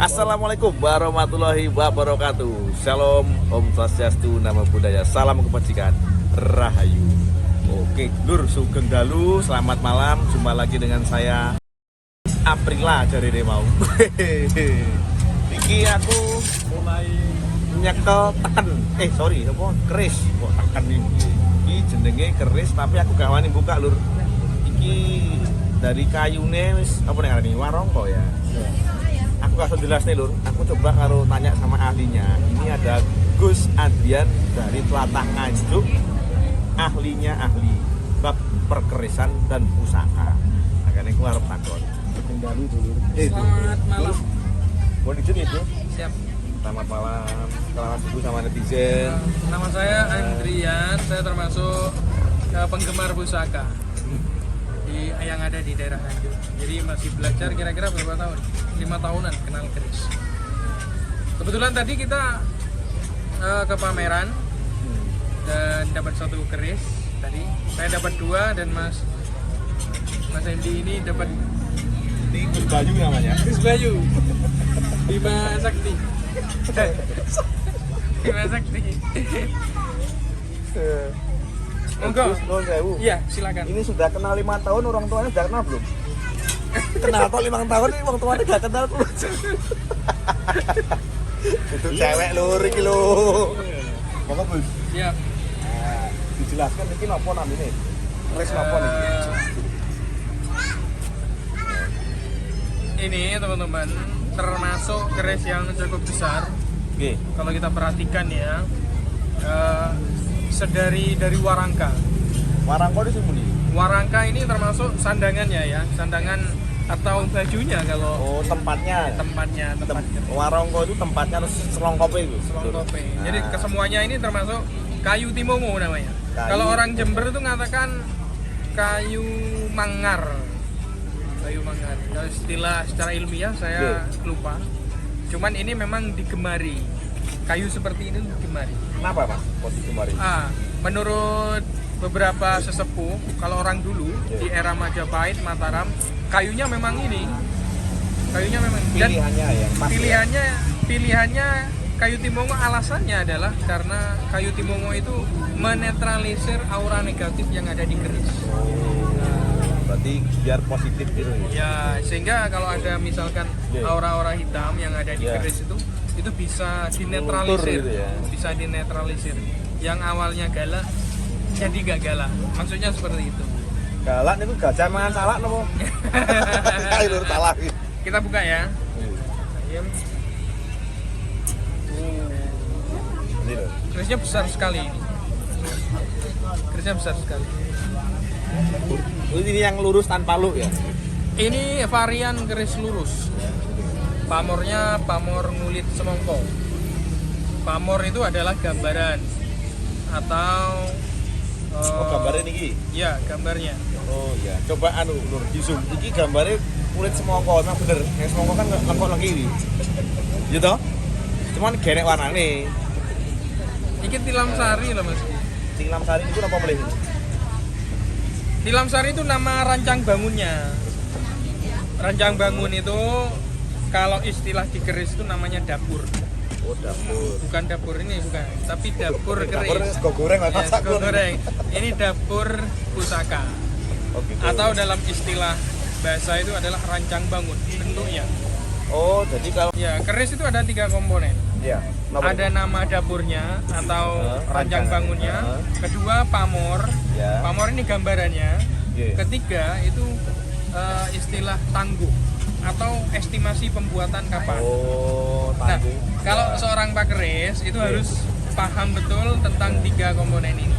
Assalamualaikum warahmatullahi wabarakatuh. Shalom, Om Swastiastu, Namo Buddhaya, salam kebajikan, Rahayu. Oke, Lur Sugeng Dalu, selamat malam. Jumpa lagi dengan saya Aprila dari Remau. Iki aku mulai nyekel tekan. Apa? Keris. Kok tekan iki? Iki jenenge keris tapi aku gak wani buka, Lur. Iki dari kayune wis apa ning ngarani warongko ya. Aku kasih jelas nih, Lur. Aku coba kalau tanya sama ahlinya. Ini ada Gus Adrian dari Tlatah Nganjuk. Ahlinya ahli bab perkerisan dan pusaka. Makanya aku harap takon. Selamat malam. Mau dijun itu? Siap. Selamat malam. Selamat dulu sama netizen. Nama saya Andrian. Saya termasuk penggemar pusaka yang ada di daerah Nganjuk. Jadi masih belajar kira-kira berapa tahun? 5 tahunan kenal keris. Kebetulan tadi kita ke pameran dan dapat satu keris tadi. Saya dapat 2 dan Mas Hendy ini dapat Ini Gus Bayu namanya. Gus Bayu. Bima Sakti. Bima Sakti. Monggo. Iya, silakan. Ini sudah kenal 5 tahun, orang tuanya sudah kenal belum? Kenal kok 5 tahun ini orang tuanya gak kenal tuh. Itu cewek Lur iki lho. Monggo, Gus. Siap. Nah, dijelaskan iki napa namanya? Keris napa niki? Ini teman-teman termasuk keris yang cukup besar. Oke. Kalau kita perhatikan ya, dari warangka. Warangko di sini. Warangka ini termasuk sandangannya ya, sandangan atau bajunya kalau Oh, tempatnya. tempatnya. Warangko itu tempatnya harus selongkope itu. Selongkope. Nah. Jadi kesemuanya ini termasuk kayu timomo namanya. Kayu. Kalau orang Jember itu mengatakan kayu mangar. Kayu mangar. Kalau istilah secara ilmiah saya lupa. Cuman ini memang digemari. Kayu seperti ini digemari. Kenapa, Mas? Kok digemari? Menurut beberapa sesepuh, kalau orang dulu di era Majapahit, Mataram, kayunya memang ini. Kayunya memang dan Pilihannya yang pas. pilihannya kayu timongo, alasannya adalah karena kayu timongo itu menetralisir aura negatif yang ada di keris. Berarti biar positif gitu ya. Ya, sehingga kalau ada misalkan aura-aura hitam yang ada di keris itu bisa dinetralisir, gitu ya. bisa dinetralisir. Yang awalnya galak jadi gak galak. Maksudnya seperti itu. Galak itu gajah mangan salak nopo? Ayo Lur salah. Kita buka ya. Ayam. Ini Lur. Kerisnya besar sekali ini. Kerisnya besar sekali. Ini yang lurus tanpa lu ya? Ini varian keris lurus. Pamornya pamor ngulit semongko. Pamor itu adalah gambaran atau gambarnya niki. Ya, gambarnya. Oh iya, coba Lur di zoom. Iki gambarnya kulit semongko, memang bener. Yang semongko kan lengkok lagi ini. Gitu? Cuman genek warnane. Iki tilam sari loh, Mas. Tilam sari itu apa boleh? Tilam sari itu nama rancang bangunnya. Rancang bangun itu kalau istilah di keris itu namanya dapur. Oh, dapur. Bukan dapur ini, bukan. Tapi dapur keris. Dapur sego goreng atau Ya, sego goreng. Ini dapur pusaka. Oh, gitu. Atau dalam istilah bahasa itu adalah rancang bangun bentuknya. Oh, jadi kalau Ya, keris itu ada 3 komponen. ya, Ada nama dapurnya atau rancang bangunnya. Kedua pamor. Ya. Pamor ini gambarannya. Oke. Ketiga itu istilah tangguh atau estimasi pembuatan kapan. Oh, Nah, tangguh. kalau seorang pakeris itu harus paham betul tentang 3 komponen ini,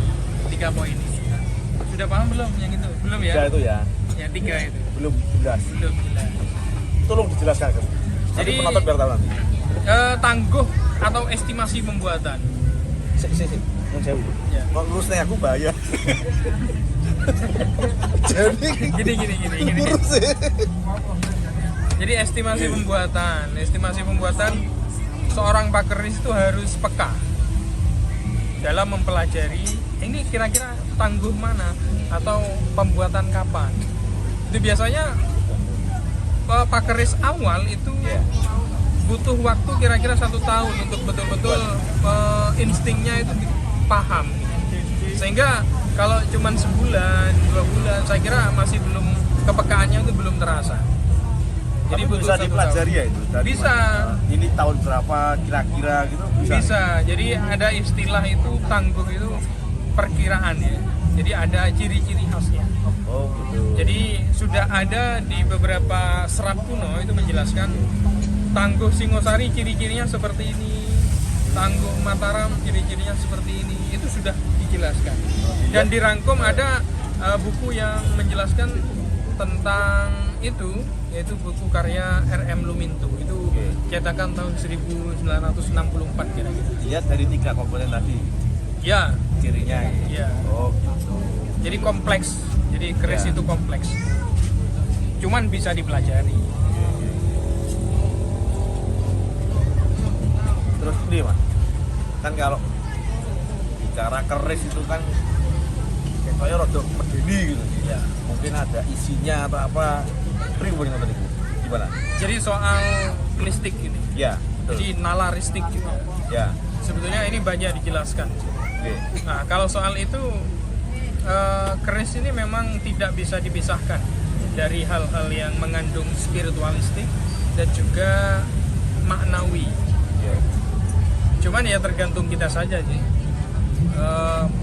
3 poin ini. Nah, sudah paham belum yang itu? Belum ya? Tiga itu ya. Yang 3 itu. Belum jelas. Belum jelas. Tolong dijelaskan. Jadi penonton biar tahu nanti. Tangguh atau estimasi pembuatan. Sik. Yang jauh. Ya. Kok lurusnya aku bahaya. Jadi Gini. lurus ya. Jadi estimasi pembuatan seorang pakeris itu harus peka dalam mempelajari ini kira-kira tangguh mana atau pembuatan kapan. Itu biasanya pakeris awal itu butuh waktu kira-kira 1 tahun untuk betul-betul instingnya itu paham. Sehingga kalau cuman sebulan, 2 bulan, saya kira masih belum, kepekaannya itu belum terasa. Jadi butuh bisa 1 dipelajari tahun. ya itu? Dari Bisa. Ini tahun berapa kira-kira gitu bisa? Bisa. Jadi ada istilah itu tangguh itu perkiraan ya. Jadi ada ciri-ciri khasnya. Oh gitu. Jadi sudah ada di beberapa serat kuno itu menjelaskan tangguh Singosari ciri-cirinya seperti ini, tangguh Mataram ciri-cirinya seperti ini. Itu sudah dijelaskan. Dan dirangkum ada buku yang menjelaskan tentang itu, yaitu buku karya R.M. Lumintu. Itu cetakan tahun 1964 kira-kira. Lihat dari 3 komponen tadi Ya, cirinya. ya. Oh gitu. Jadi kompleks. Jadi keris Ya. itu kompleks. Cuman bisa dipelajari. Terus ini mas, kan kalau bicara keris itu kan kayaknya rodok medeni gitu sih. Ya. Mungkin ada isinya atau apa. Pribadi nonton itu gimana? Jadi soal mistik ini. Ya, Jadi betul. nalaristik juga. Ya. Sebetulnya ini banyak dijelaskan. Oke. Nah, kalau soal itu keris ini memang tidak bisa dipisahkan dari hal-hal yang mengandung spiritualistik dan juga maknawi. Ya. Cuman ya tergantung kita saja sih.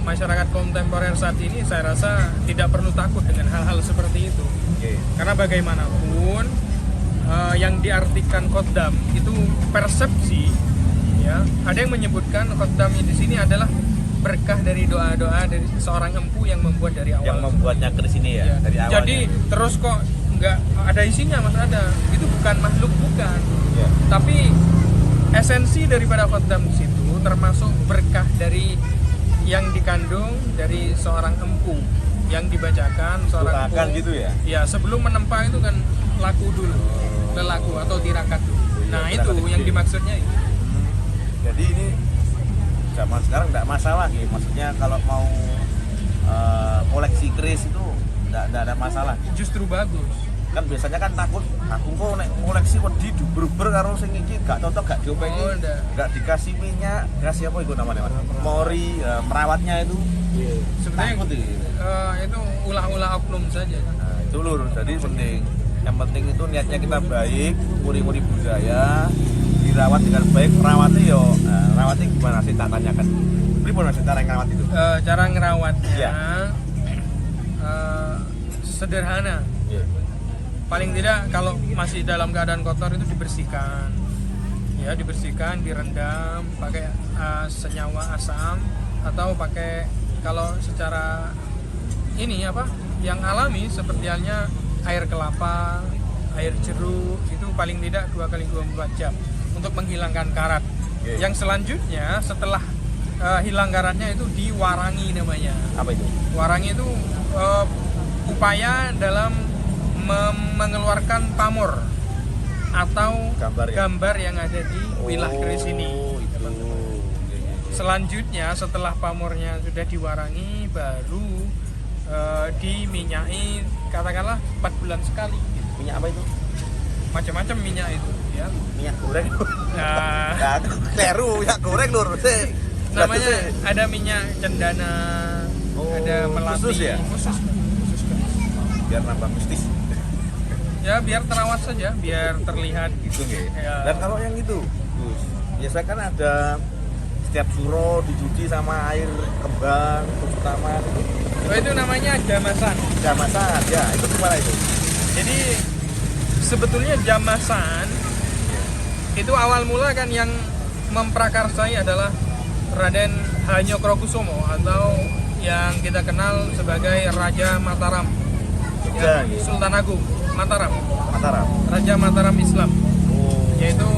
Masyarakat kontemporer saat ini saya rasa tidak perlu takut dengan hal-hal seperti itu. Oke. Karena bagaimanapun yang diartikan khodam itu persepsi, ya. Ada yang menyebutkan khodam di sini adalah berkah dari doa-doa dari seorang empu yang membuat dari awal. Yang membuatnya keris ini ya, Ya. dari awalnya. Jadi terus kok nggak ada isinya, Mas? Ada. Itu bukan makhluk, bukan. Ya. Tapi esensi daripada khodam di situ termasuk berkah dari yang dikandung dari seorang empu yang dibacakan seorang Doakan empu. gitu ya? Ya, sebelum menempa itu kan laku dulu, lelaku atau tirakat dulu. Nah, Iya, itu tirakat yang gede. dimaksudnya itu. Jadi ini zaman sekarang tidak masalah gitu. Maksudnya kalau mau koleksi keris itu tidak ada masalah. Justru bagus. Kan biasanya kan takut aku kok nek koleksi kok diuber-uber karo sing iki gak cocok, gak diopengi, Oh, ndak. gak dikasih minyak, kasih apa itu namanya Mas? Mori, merawatnya itu Sebenarnya takut itu. itu ulah-ulah oknum saja. Nah, itu lur, jadi penting. Yang penting itu niatnya kita baik, muri-muri budaya, dirawat dengan baik, merawatnya yo, rawatnya gimana sih tak tanyakan. Pripun Mas cara ngerawat itu? Cara ngerawatnya Iya. sederhana. Iya. Paling tidak kalau masih dalam keadaan kotor itu dibersihkan, ya dibersihkan, direndam pakai senyawa asam atau pakai kalau secara ini apa yang alami seperti halnya air kelapa, air jeruk itu paling tidak 2 kali 24 jam untuk menghilangkan karat. Oke. Yang selanjutnya setelah hilang karatnya itu diwarangi namanya. Apa itu? Warangi itu upaya dalam mengeluarkan pamor atau Gambar ya? gambar yang ada di wilah keris ini. Itu. Selanjutnya setelah pamornya sudah diwarangi baru diminyai katakanlah 4 bulan sekali. Minyak apa itu? Macam-macam minyak itu ya. Minyak goreng. Nah, Ya, kleru minyak goreng lur. namanya ada minyak cendana, Oh, ada melati khusus ya? khusus. Biar nambah mistis. Ya biar terawat saja, biar terlihat Gitu nggih. Ya. Dan kalau yang itu, Gus, biasa kan ada setiap suro dicuci sama air kembang, terutama itu Oh, itu namanya jamasan. jamasan, ya itu gimana itu? Jadi sebetulnya jamasan itu awal mula kan yang memprakarsai adalah Raden Hanyokrokusumo atau yang kita kenal sebagai Raja Mataram, Jogja, ya, gitu. Sultan Agung Mataram, Mataram. Raja Mataram Islam, Oh, yaitu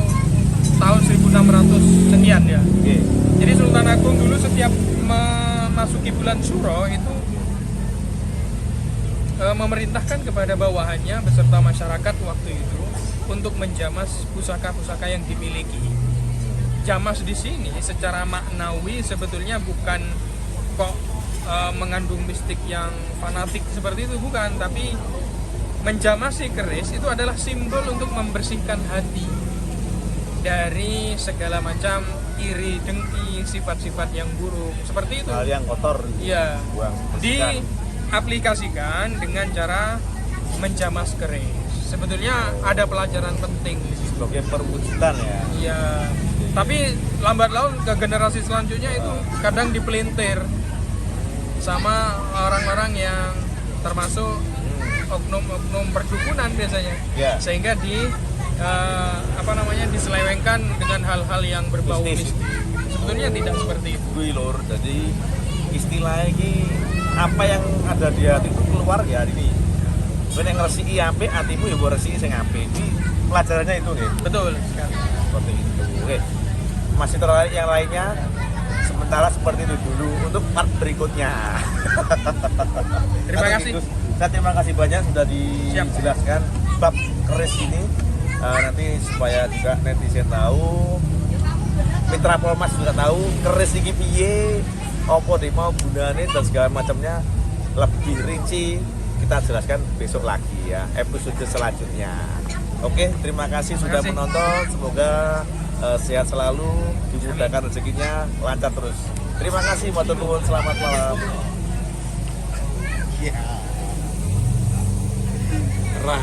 tahun 1600 sekian ya. oke. Jadi Sultan Agung dulu setiap memasuki bulan Suro itu memerintahkan kepada bawahannya beserta masyarakat waktu itu untuk menjamas pusaka-pusaka yang dimiliki. Jamas di sini secara maknawi sebetulnya bukan kok mengandung mistik yang fanatik seperti itu, bukan, tapi menjamasi keris itu adalah simbol untuk membersihkan hati. dari segala macam iri dengki, sifat-sifat yang buruk seperti itu. Hal yang kotor Iya. buang, bersihkan. Diaplikasikan dengan cara menjamas keris. Sebetulnya ada pelajaran penting di situ. Sebagai perwujudan ya. Iya. Tapi lambat laun ke generasi selanjutnya itu kadang dipelintir sama orang-orang yang termasuk oknum-oknum perdukunan biasanya. Ya. Sehingga diselewengkan dengan hal-hal yang berbau Mistis. mistis. Sebetulnya tidak seperti itu. Gue lur, jadi istilahnya ini apa yang ada di hati itu keluar ya hari ini. Gue yang ngeresi apik, hatimu ya gue resi sing apik. Ini pelajarannya itu nih. Betul sekali. Seperti itu. Oke. Masih terlalu yang lainnya. Sementara seperti itu dulu untuk part berikutnya. Terima kasih. Saya terima kasih banyak sudah dijelaskan bab keris ini. Nanti supaya juga netizen tahu, Mitra Polmas juga tahu keris ini piye, apa deh mau gunanya dan segala macamnya lebih rinci kita jelaskan besok lagi ya episode selanjutnya. Oke, terima kasih sudah menonton. Semoga sehat selalu, dimudahkan rezekinya, lancar terus. Terima kasih, matur nuwun, selamat malam. Ya.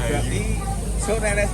Jadi, so nenes